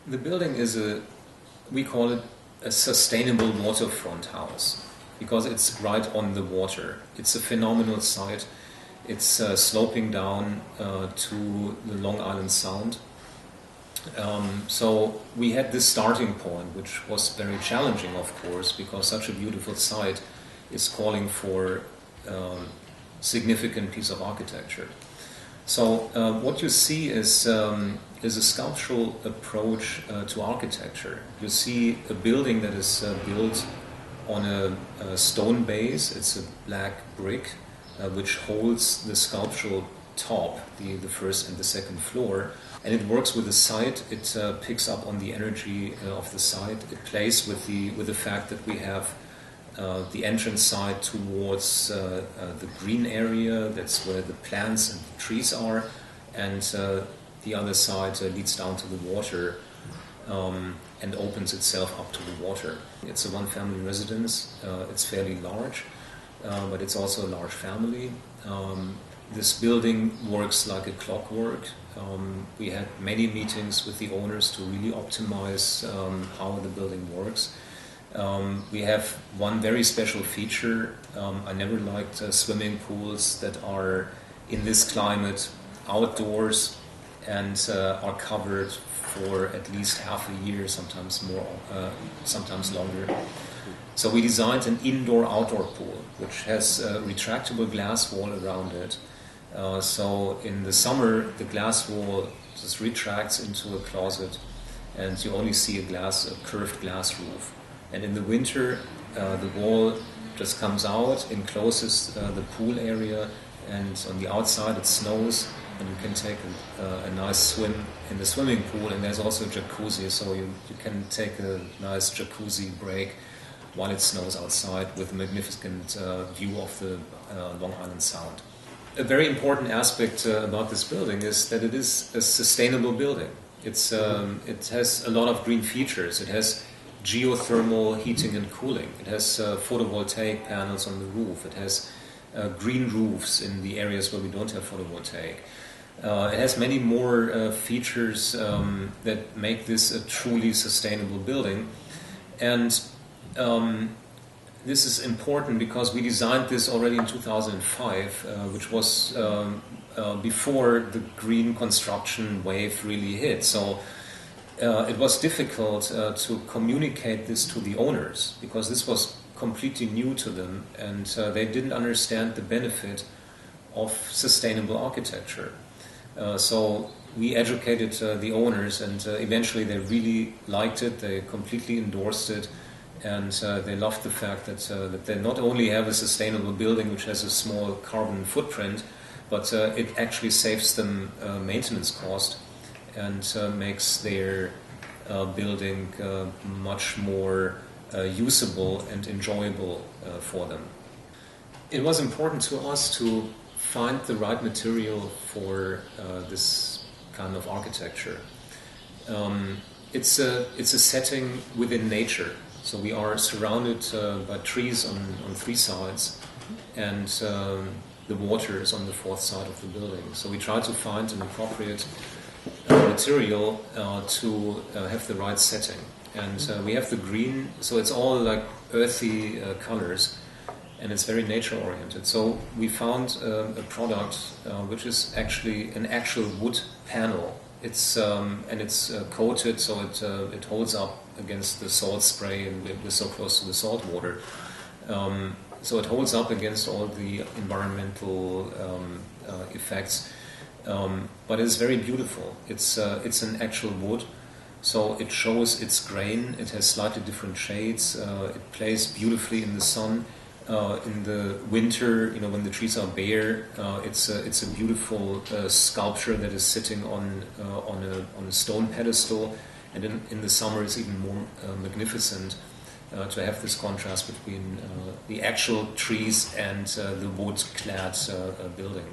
The building is we call it a sustainable waterfront house because it's right on the water. It's a phenomenal site. It's sloping down to the Long Island Sound. So we had this starting point, which was very challenging, of course, because such a beautiful site is calling for significant piece of architecture. So what you see is a sculptural approach to architecture. You see a building that is built on a stone base. It's a black brick which holds the sculptural top, the first and the second floor, and it works with the site. It picks up on the energy of the site. It plays with the fact that we have the entrance side towards the green area. That's where the plants and the trees are, and the other side leads down to the water and opens itself up to the water. It's a one-family residence. It's fairly large, but it's also a large family. This building works like a clockwork. We had many meetings with the owners to really optimize how the building works. We have one very special feature. I never liked swimming pools that are in this climate outdoors and are covered for at least half a year, sometimes more, sometimes longer. So we designed an indoor-outdoor pool, which has a retractable glass wall around it. So in the summer, the glass wall just retracts into a closet, and you only see a curved glass roof. And in the winter, the wall just comes out, encloses the pool area, and on the outside it snows, and you can take a nice swim in the swimming pool. And there's also a jacuzzi, so you can take a nice jacuzzi break while it snows outside with a magnificent view of the Long Island Sound. A very important aspect about this building is that it is a sustainable building. It has a lot of green features. It has geothermal heating and cooling. It has photovoltaic panels on the roof. It has green roofs in the areas where we don't have photovoltaic. It has many more features that make this a truly sustainable building. And this is important because we designed this already in 2005, which was before the green construction wave really hit. So it was difficult to communicate this to the owners because this was completely new to them, and they didn't understand the benefit of sustainable architecture. So we educated the owners, and eventually they really liked it. They completely endorsed it, and they loved the fact that they not only have a sustainable building which has a small carbon footprint, but it actually saves them maintenance cost and makes their building much more usable and enjoyable for them. It was important to us to find the right material for this kind of architecture. It's a setting within nature. So we are surrounded by trees on three sides, and the water is on the fourth side of the building. So we try to find an appropriate material to have the right setting. And we have the green, so it's all like earthy colors, and it's very nature-oriented. So we found a product which is actually an actual wood panel. It's coated, so it holds up against the salt spray, and we're so close to the salt water. So it holds up against all the environmental effects, but it's very beautiful. It's an actual wood, so it shows its grain. It has slightly different shades. It plays beautifully in the sun. In the winter, when the trees are bare, it's a beautiful sculpture that is sitting on a stone pedestal, and in the summer it's even more magnificent to have this contrast between the actual trees and the wood-clad building.